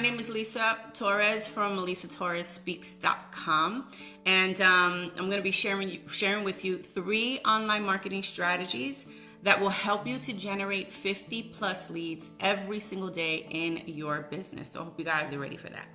name is Lisa Torres from LisaTorresSpeaks.com, and I'm going to be sharing with you 3 online marketing strategies that will help you to generate 50 plus leads every single day in your business. So I hope you guys are ready for that.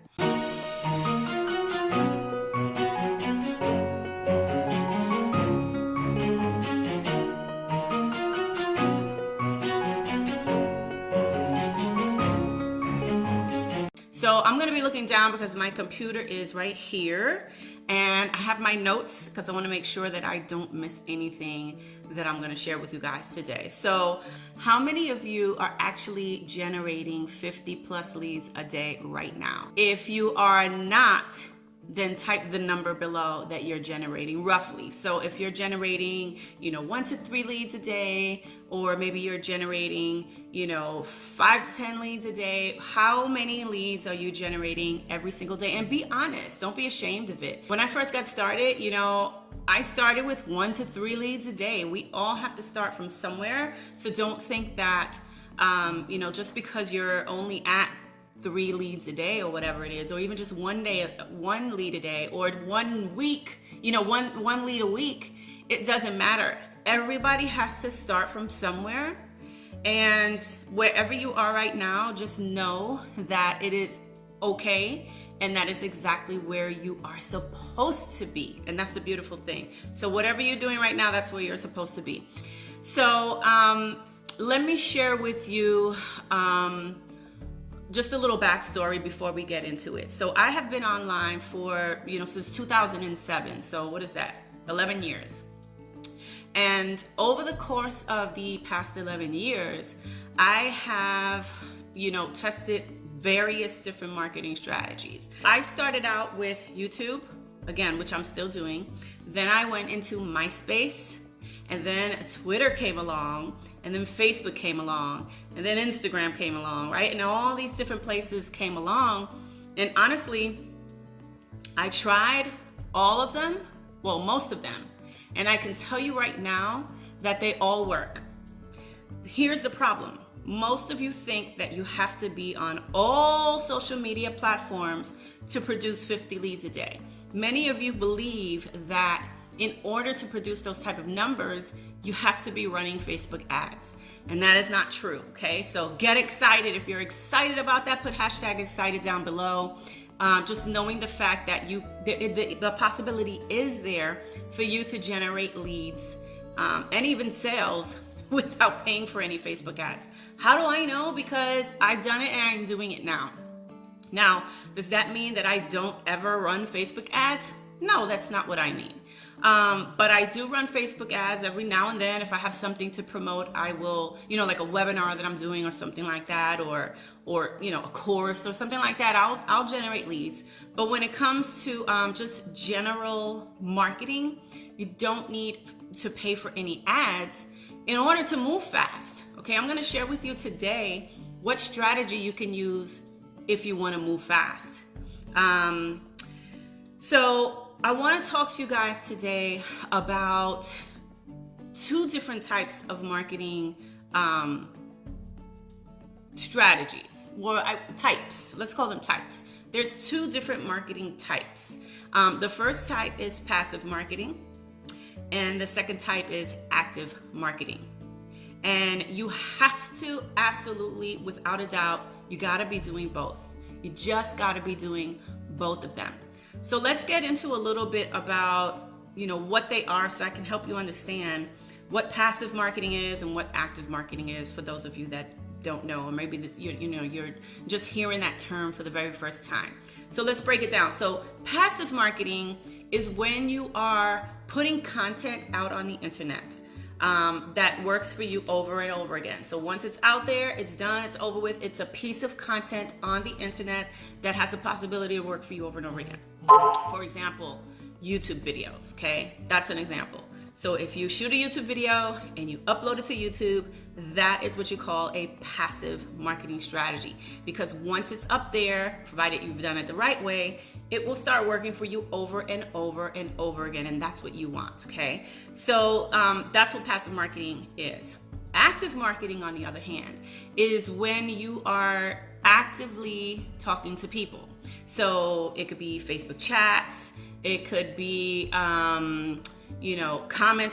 So I'm going to be looking down because my computer is right here, and I have my notes because I want to make sure that I don't miss anything that I'm going to share with you guys today. So how many of you are actually generating 50 plus leads a day right now? If you are not, then type the number below that you're generating roughly. So if you're generating, 1 to 3 leads a day, or maybe you're generating, 5 to 10 leads a day, how many leads are you generating every single day? And be honest, don't be ashamed of it. When I first got started, I started with 1 to 3 leads a day. We all have to start from somewhere. So don't think that, just because you're only at 3 leads a day or whatever it is, or even just 1 lead a day, or 1 week, one lead a week, it doesn't matter. Everybody has to start from somewhere. And wherever you are right now, just know that it is okay, and that is exactly where you are supposed to be. And that's the beautiful thing. So whatever you're doing right now, that's where you're supposed to be. So let me share with you just a little backstory before we get into it. So I have been online for, since 2007. So what is that? 11 years. And over the course of the past 11 years, I have, tested various different marketing strategies. I started out with YouTube, again, which I'm still doing. Then I went into MySpace, and then Twitter came along, and then Facebook came along, and then Instagram came along, right? And all these different places came along. And honestly, I tried all of them, well, most of them. And I can tell you right now that they all work. Here's the problem. Most of you think that you have to be on all social media platforms to produce 50 leads a day. Many of you believe that in order to produce those type of numbers, you have to be running Facebook ads. And that is not true, okay? So get excited. If you're excited about that, put hashtag excited down below. Just knowing the fact that the possibility is there for you to generate leads and even sales without paying for any Facebook ads. How do I know? Because I've done it and I'm doing it now. Now, does that mean that I don't ever run Facebook ads? No, that's not what I mean. But I do run Facebook ads every now and then. If I have something to promote, I will, like a webinar that I'm doing or something like that, or a course or something like that, I'll generate leads. But when it comes to just general marketing, you don't need to pay for any ads in order to move fast. Okay, I'm going to share with you today what strategy you can use if you want to move fast. So I want to talk to you guys today about 2 different types of marketing strategies, or types. Let's call them types. There's 2 different marketing types. The first type is passive marketing, and the second type is active marketing. And you have to absolutely, without a doubt, you got to be doing both. You just got to be doing both of them. So let's get into a little bit about, what they are, so I can help you understand what passive marketing is and what active marketing is, for those of you that don't know, or maybe this, you're just hearing that term for the very first time. So let's break it down. So passive marketing is when you are putting content out on the internet that works for you over and over again. So once it's out there, it's done, it's over with. It's a piece of content on the internet that has the possibility to work for you over and over again. For example, YouTube videos, okay? That's an example. So if you shoot a YouTube video and you upload it to YouTube, that is what you call a passive marketing strategy. Because once it's up there, provided you've done it the right way, it will start working for you over and over and over again. And that's what you want, okay? So that's what passive marketing is. Active marketing, on the other hand, is when you are actively talking to people. So it could be Facebook chats, it could be, comments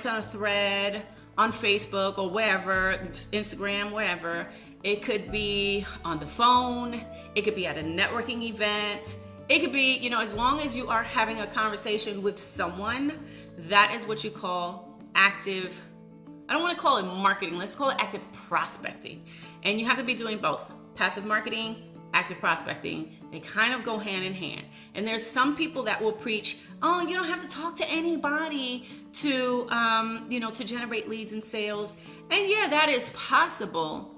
on a thread on Facebook or wherever, Instagram, wherever. It could be on the phone. It could be at a networking event. It could be, as long as you are having a conversation with someone, that is what you call active. I don't want to call it marketing. Let's call it active prospecting. And you have to be doing both. Passive marketing, active prospecting. They kind of go hand in hand. And there's some people that will preach, oh, you don't have to talk to anybody to generate leads and sales. And yeah, that is possible.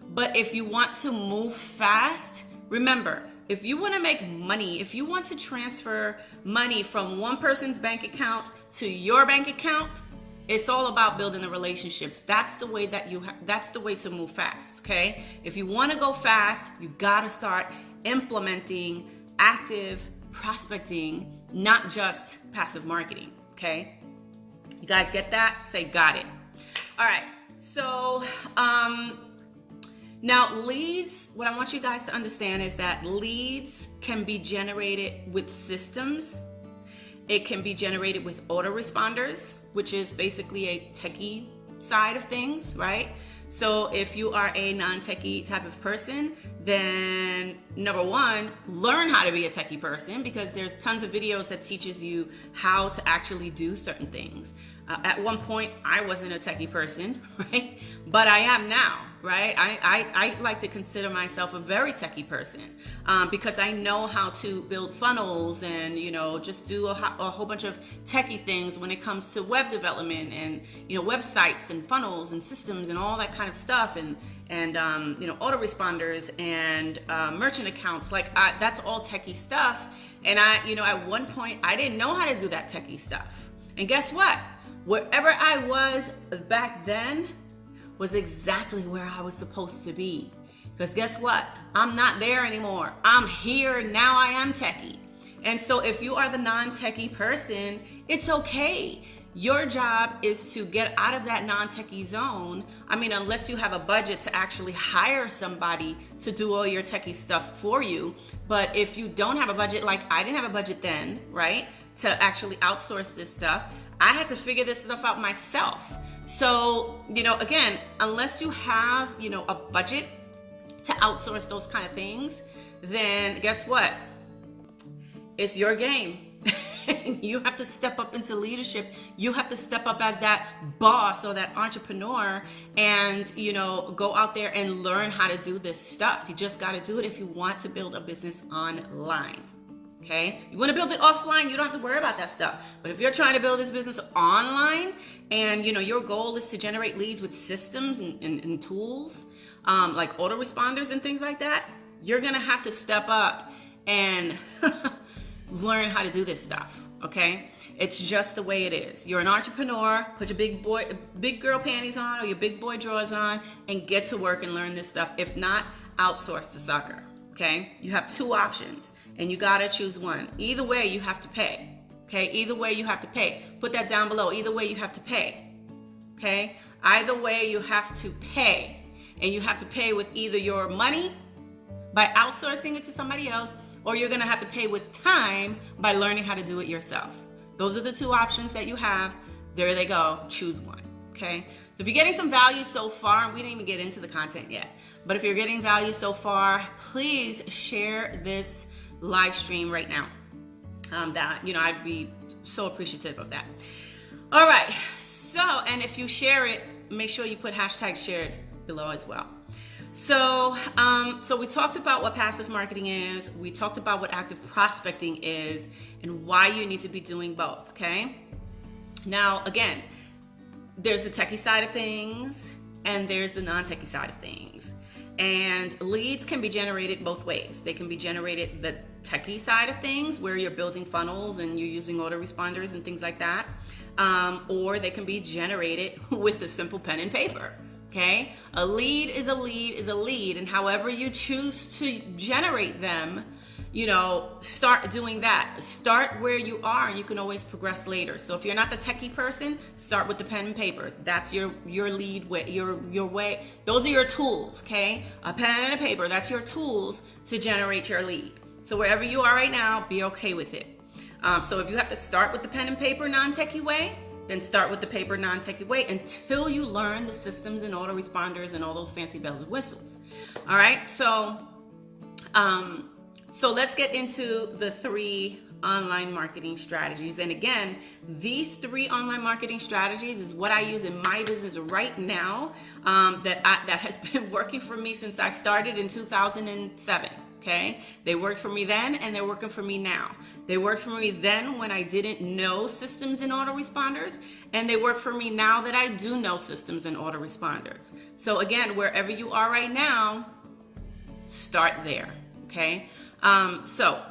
But if you want to move fast, remember, if you want to make money, if you want to transfer money from one person's bank account to your bank account, it's all about building the relationships. That's the way that's the way to move fast, okay? If you want to go fast, you got to start implementing active prospecting, not just passive marketing, okay? You guys get that? Say got it. All right. So, now leads, what I want you guys to understand is that leads can be generated with systems. It can be generated with autoresponders, which is basically a techie side of things, right? So if you are a non-techie type of person, then number one, learn how to be a techie person, because there's tons of videos that teaches you how to actually do certain things. At one point, I wasn't a techie person, right? But I am now, right? I like to consider myself a very techie person because I know how to build funnels and, just do a whole bunch of techie things when it comes to web development and, websites and funnels and systems and all that kind of stuff and autoresponders and merchant accounts. That's all techie stuff. And at one point, I didn't know how to do that techie stuff. And guess what? Wherever I was back then was exactly where I was supposed to be. Because guess what? I'm not there anymore. I'm here. Now I am techie. And so if you are the non-techie person, it's okay. Your job is to get out of that non-techie zone. I mean, unless you have a budget to actually hire somebody to do all your techie stuff for you. But if you don't have a budget, like I didn't have a budget then, right? To actually outsource this stuff, I had to figure this stuff out myself. So, again, unless you have, a budget to outsource those kind of things, then guess what? It's your game. You have to step up into leadership. You have to step up as that boss or that entrepreneur and, go out there and learn how to do this stuff. You just got to do it if you want to build a business online. Okay? You want to build it offline, you don't have to worry about that stuff. But if you're trying to build this business online and, your goal is to generate leads with systems and tools, like autoresponders and things like that, you're going to have to step up and learn how to do this stuff. Okay? It's just the way it is. You're an entrepreneur, put your big girl panties on or your big boy drawers on and get to work and learn this stuff. If not, outsource the sucker. Okay? You have two options. And you gotta choose one. Either way, you have to pay. Okay? Either way, you have to pay. Put that down below. Either way, you have to pay. Okay? Either way, you have to pay. And you have to pay with either your money by outsourcing it to somebody else, or you're gonna have to pay with time by learning how to do it yourself. Those are the two options that you have. There they go. Choose one. Okay? So if you're getting some value so far, and we didn't even get into the content yet, but if you're getting value so far, please share this live stream right now. I'd be so appreciative of that. All right. So, and if you share it, make sure you put #shared below as well. So we talked about what passive marketing is. We talked about what active prospecting is and why you need to be doing both. Okay. Now, again, there's the techie side of things and there's the non-techie side of things. And leads can be generated both ways. They can be generated the techie side of things where you're building funnels and you're using autoresponders and things like that. Or they can be generated with a simple pen and paper. Okay? A lead is a lead is a lead. And however you choose to generate them, start doing that. Start where you are, and you can always progress later. So if you're not the techie person, start with the pen and paper. That's your lead way, your way. Those are your tools, okay? A pen and a paper, that's your tools to generate your lead. So wherever you are right now, be okay with it. So if you have to start with the pen and paper non-techie way, then start with the paper non-techie way until you learn the systems and autoresponders and all those fancy bells and whistles. All right, so let's get into the 3 online marketing strategies. And again, these 3 online marketing strategies is what I use in my business right now, that has been working for me since I started in 2007. Okay, they worked for me then, and they're working for me now. They worked for me then when I didn't know systems and autoresponders, and they work for me now that I do know systems and autoresponders. So again, wherever you are right now, start there. Okay, so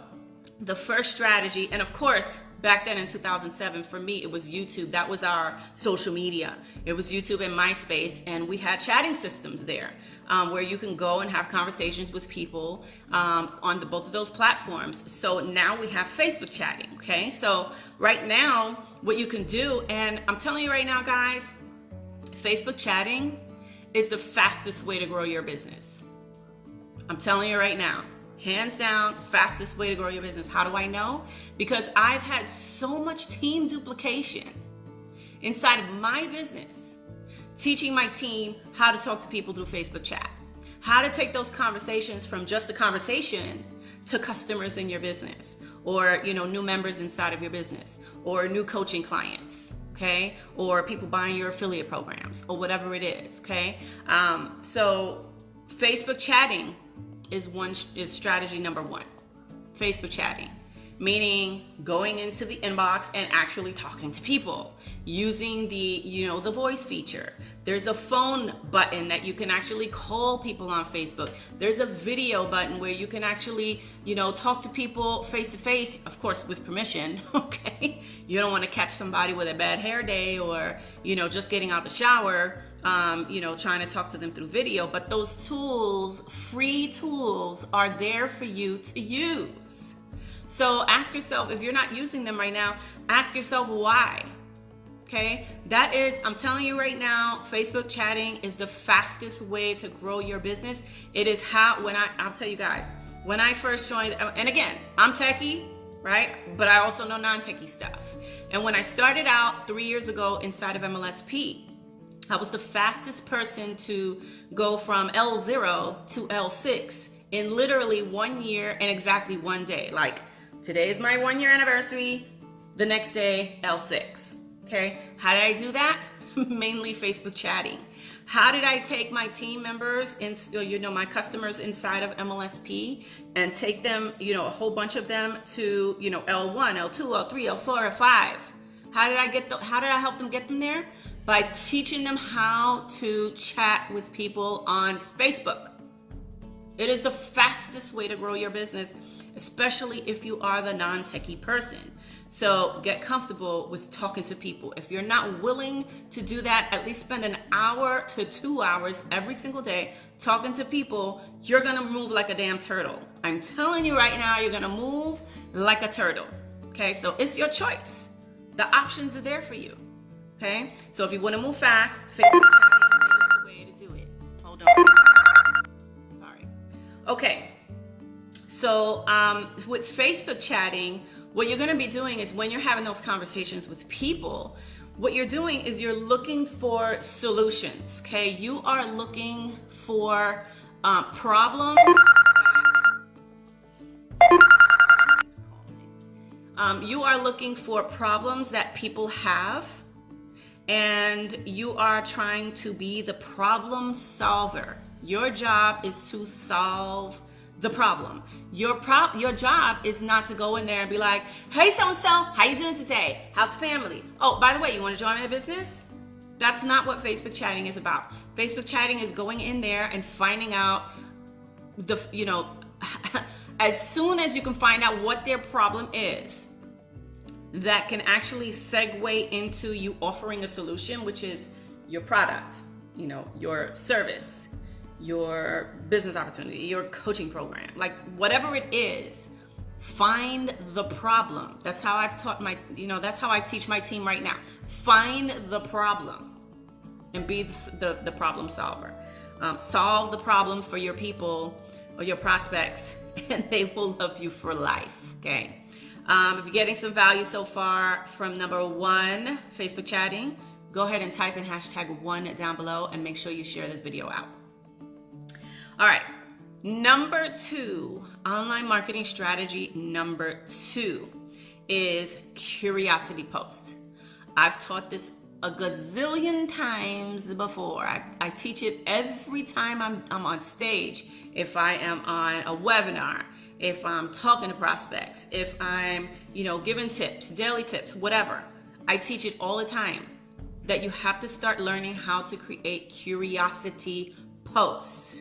the first strategy, and of course, back then in 2007, for me, it was YouTube. That was our social media. It was YouTube and MySpace, and we had chatting systems there. Where you can go and have conversations with people on both of those platforms. So now we have Facebook chatting, okay? So right now, what you can do, and I'm telling you right now, guys, Facebook chatting is the fastest way to grow your business. I'm telling you right now, hands down, fastest way to grow your business. How do I know? Because I've had so much team duplication inside of my business, teaching my team how to talk to people through Facebook chat, how to take those conversations from just the conversation to customers in your business, or new members inside of your business, or new coaching clients, okay, or people buying your affiliate programs, or whatever it is, okay. So Facebook chatting is strategy number 1. Facebook chatting, meaning going into the inbox and actually talking to people using the voice feature. There's a phone button that you can actually call people on Facebook. There's a video button where you can actually talk to people face to face, of course with permission. Okay, you don't want to catch somebody with a bad hair day, or just getting out the shower, trying to talk to them through video. But those tools, free tools, are there for you to use. So ask yourself, if you're not using them right now, ask yourself why. Okay, that is, I'm telling you right now, Facebook chatting is the fastest way to grow your business. It is how, I'll tell you guys, when I first joined, and again, I'm techie, right? But I also know non-techie stuff. And when I started out 3 years ago inside of MLSP, I was the fastest person to go from L0 to L6 in literally 1 year and exactly 1 day. Like, today is my 1 year anniversary, the next day, L6. Okay, how did I do that? Mainly Facebook chatting. How did I take my team members, my customers inside of MLSP, and take them, a whole bunch of them to, L1, L2, L3, L4, L5? How did I help them get them there? By teaching them how to chat with people on Facebook. It is the fastest way to grow your business, especially if you are the non-techie person. So get comfortable with talking to people. If you're not willing to do that, at least spend an hour to 2 hours every single day talking to people. You're gonna move like a damn turtle. I'm telling you right now, you're gonna move like a turtle. Okay, so it's your choice. The options are there for you. Okay, so if you wanna move fast, Facebook is the way to do it. Hold on. Sorry. Okay, so with Facebook chatting, what you're going to be doing is, when you're having those conversations with people, what you're doing is you're looking for solutions, okay? You are looking for problems. You are looking for problems that people have, and you are trying to be the problem solver. Your job is to solve the problem. Your job is not to go in there and be like, hey, so-and-so, how you doing today? How's family? Oh, by the way, you want to join my business? That's not what Facebook chatting is about. Facebook chatting is going in there and finding out as soon as you can find out what their problem is, that can actually segue into you offering a solution, which is your product, your service, your business opportunity, your coaching program, like whatever it is. Find the problem. That's how I've taught that's how I teach my team right now. Find the problem and be the problem solver. Solve the problem for your people or your prospects, and they will love you for life, okay? If you're getting some value so far from number 1, Facebook chatting, go ahead and type in #1 down below and make sure you share this video out. All right, number 2, online marketing strategy number 2 is curiosity post. I've taught this a gazillion times before. I teach it every time I'm on stage. If I am on a webinar, if I'm talking to prospects, if I'm, giving tips, daily tips, whatever. I teach it all the time that you have to start learning how to create curiosity posts.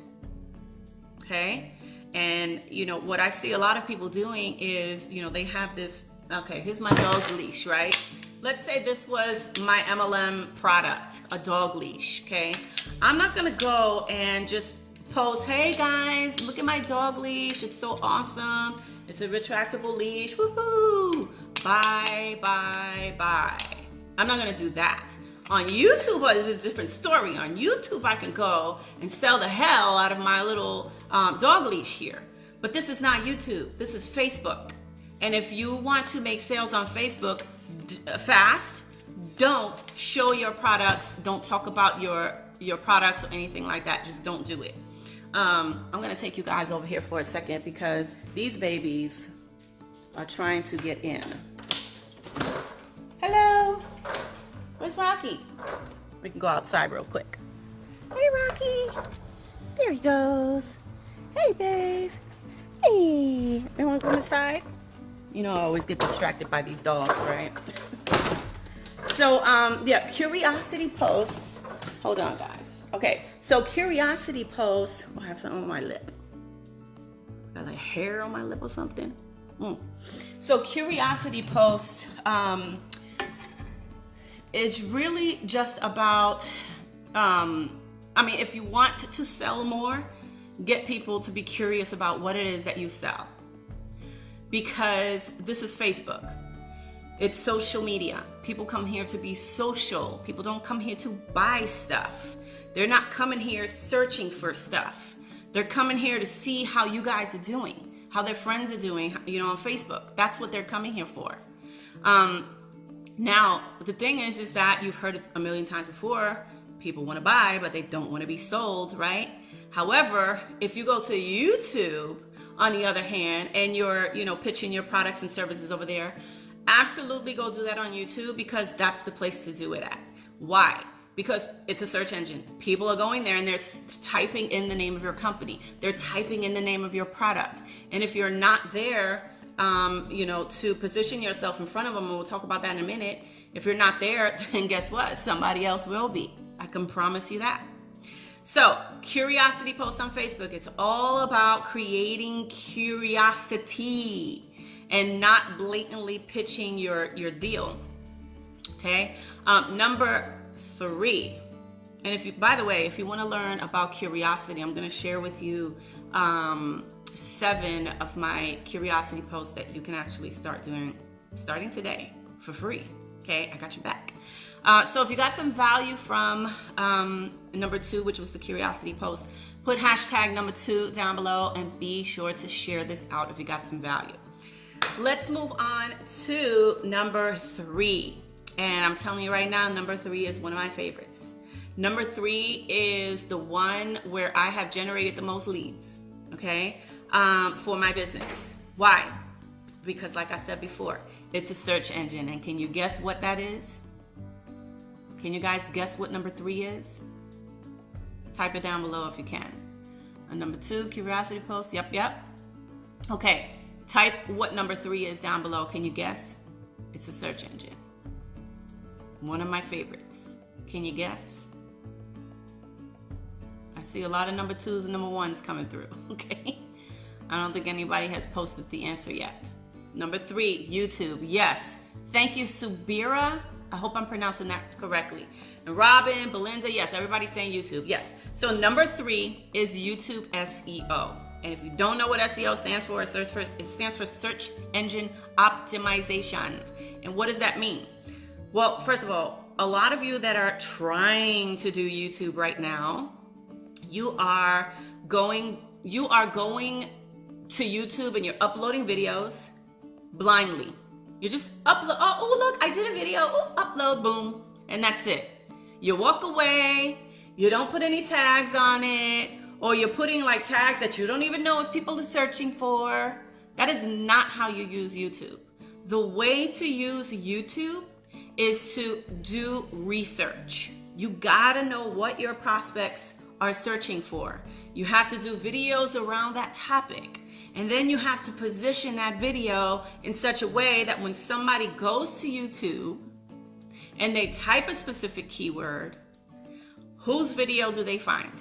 Okay? And, what I see a lot of people doing is, they have this, okay, here's my dog's leash, right? Let's say this was my MLM product, a dog leash, okay? I'm not gonna go and just post, hey guys, look at my dog leash, it's so awesome. It's a retractable leash, woohoo! Bye, bye, bye. I'm not gonna do that. On YouTube, it's a different story. On YouTube, I can go and sell the hell out of my little dog leash here. But this is not YouTube, this is Facebook. And if you want to make sales on Facebook fast, don't show your products, don't talk about your products or anything like that. Just don't do it. I'm gonna take you guys over here for a second because these babies are trying to get in. Hello, where's Rocky? We can go outside real quick. Hey Rocky, there he goes. Hey babe, hey, you wanna come inside? I always get distracted by these dogs, right? So, yeah, curiosity posts. Hold on, guys. Okay, so curiosity posts. I have something on my lip. Got like hair on my lip or something. So curiosity posts, it's really just about, if you want to sell more, get people to be curious about what it is that you sell. Because this is Facebook. It's social media. People come here to be social. People don't come here to buy stuff. They're not coming here searching for stuff. They're coming here to see how you guys are doing, how their friends are doing, on Facebook. That's what they're coming here for. Now, the thing is that you've heard it a million times before. People want to buy, but they don't want to be sold, right? However, if you go to YouTube, on the other hand, and you're, pitching your products and services over there, absolutely go do that on YouTube because that's the place to do it at. Why? Because it's a search engine. People are going there and they're typing in the name of your company. They're typing in the name of your product. And if you're not there, to position yourself in front of them, and we'll talk about that in a minute, if you're not there, then guess what? Somebody else will be. I can promise you that. So, curiosity post on Facebook, it's all about creating curiosity and not blatantly pitching your deal, okay? Number 3, and by the way, if you want to learn about curiosity, I'm going to share with you 7 of my curiosity posts that you can actually start doing starting today for free, okay? I got your back. So if you got some value from number 2, which was the curiosity post, put number 2 down below and be sure to share this out if you got some value. Let's move on to number 3. And I'm telling you right now, number 3 is one of my favorites. Number 3 is the one where I have generated the most leads, okay, for my business. Why? Because like I said before, it's a search engine. And can you guess what that is? Can you guys guess what number 3 is? Type it down below if you can. And number 2, curiosity post. Yep. Okay, type what number 3 is down below. Can you guess? It's a search engine. One of my favorites. Can you guess? I see a lot of number 2s and number 1s coming through, okay? I don't think anybody has posted the answer yet. Number 3, YouTube. Yes. Thank you, Subira. I hope I'm pronouncing that correctly. And Robin, Belinda, yes, everybody's saying YouTube. Yes. So number 3 is YouTube SEO. And if you don't know what SEO stands for, it stands for search engine optimization. And what does that mean? Well, first of all, a lot of you that are trying to do YouTube right now, you are going to YouTube and you're uploading videos blindly. You just upload, oh look, I did a video, upload, boom, and that's it. You walk away, you don't put any tags on it, or you're putting like tags that you don't even know if people are searching for. That is not how you use YouTube. The way to use YouTube is to do research. You gotta know what your prospects are searching for. You have to do videos around that topic. And then you have to position that video in such a way that when somebody goes to YouTube and they type a specific keyword, whose video do they find?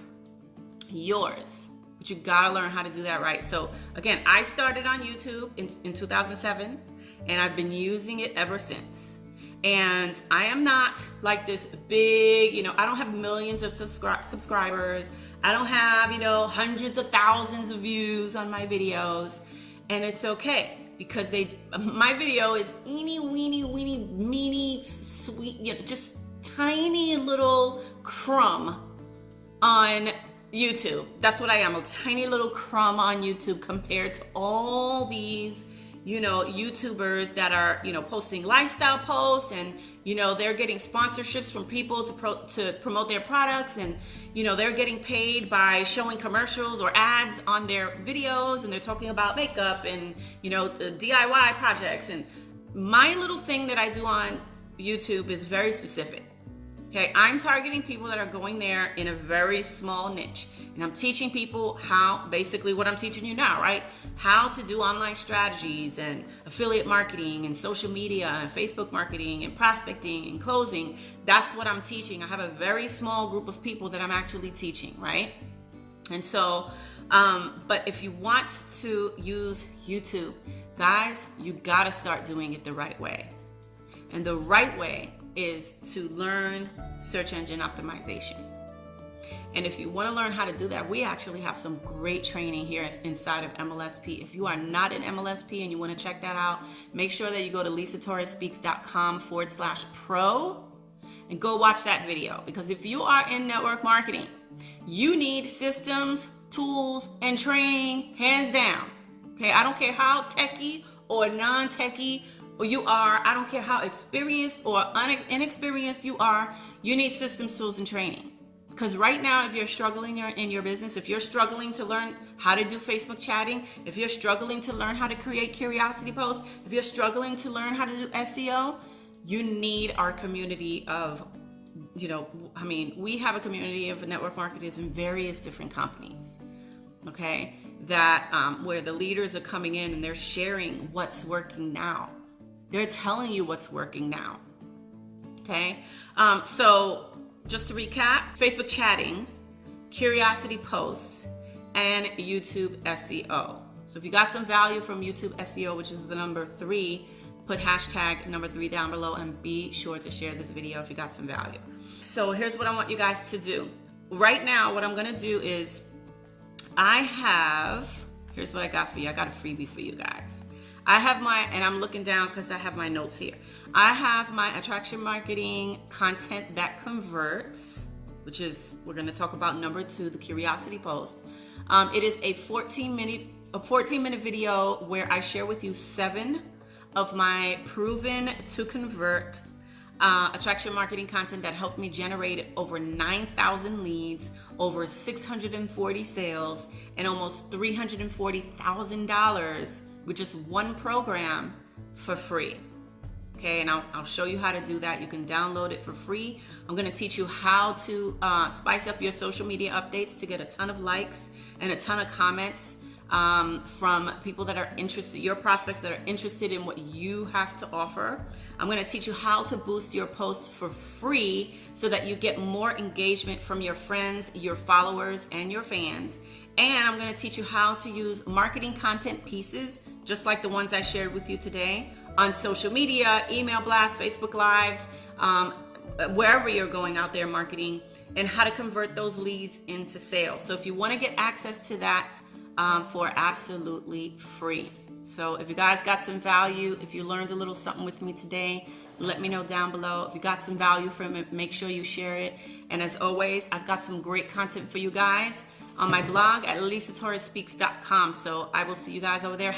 Yours. But you gotta learn how to do that right. So again, I started on YouTube in 2007 and I've been using it ever since. And I am not like this big, I don't have millions of subscribers. I don't have, hundreds of thousands of views on my videos. And it's okay because my video is eeny, weeny, weeny, meeny, sweet, just tiny little crumb on YouTube. That's what I am, a tiny little crumb on YouTube compared to all these YouTubers that are, posting lifestyle posts and, they're getting sponsorships from people to promote their products and, they're getting paid by showing commercials or ads on their videos and they're talking about makeup and, the DIY projects. And my little thing that I do on YouTube is very specific. Okay, I'm targeting people that are going there in a very small niche. And I'm teaching people how, basically what I'm teaching you now, right? How to do online strategies and affiliate marketing and social media and Facebook marketing and prospecting and closing. That's what I'm teaching. I have a very small group of people that I'm actually teaching, right? And so, but if you want to use YouTube, guys, you gotta start doing it the right way. And the right way is to learn search engine optimization. And if you want to learn how to do that, we actually have some great training here inside of MLSP. If you are not in MLSP and you want to check that out, make sure that you go to lisatorresspeaks.com/pro and go watch that video. Because if you are in network marketing, you need systems, tools, and training hands down. Okay, I don't care how techie or non-techie or you are, I don't care how experienced or inexperienced you are, you need systems, tools, and training. Because right now, if you're struggling in your business, if you're struggling to learn how to do Facebook chatting, if you're struggling to learn how to create curiosity posts, if you're struggling to learn how to do SEO, you need our community of, we have a community of network marketers in various different companies, okay, that where the leaders are coming in and they're sharing what's working now. They're telling you what's working now, okay? So just to recap, Facebook chatting, curiosity posts, and YouTube SEO. So if you got some value from YouTube SEO, which is the number 3, put hashtag number 3 down below and be sure to share this video if you got some value. So here's what I want you guys to do. Right now, what I'm gonna do is here's what I got for you. I got a freebie for you guys. and I'm looking down because I have my notes here. I have my attraction marketing content that converts, which is, we're going to talk about number 2, the curiosity post. It is a 14-minute video where I share with you 7 of my proven to convert attraction marketing content that helped me generate over 9,000 leads, over 640 sales, and almost $340,000 with just one program for free. Okay, and I'll show you how to do that. You can download it for free. I'm gonna teach you how to spice up your social media updates to get a ton of likes and a ton of comments from people that are interested, your prospects that are interested in what you have to offer. I'm gonna teach you how to boost your posts for free so that you get more engagement from your friends, your followers, and your fans. And I'm gonna teach you how to use marketing content pieces, just like the ones I shared with you today, on social media, email blasts, Facebook Lives, wherever you're going out there marketing, and how to convert those leads into sales. So if you wanna get access to that, for absolutely free. So if you guys got some value, if you learned a little something with me today, let me know down below. If you got some value from it, make sure you share it. And as always, I've got some great content for you guys on my blog at LisaTorresSpeaks.com. So I will see you guys over there.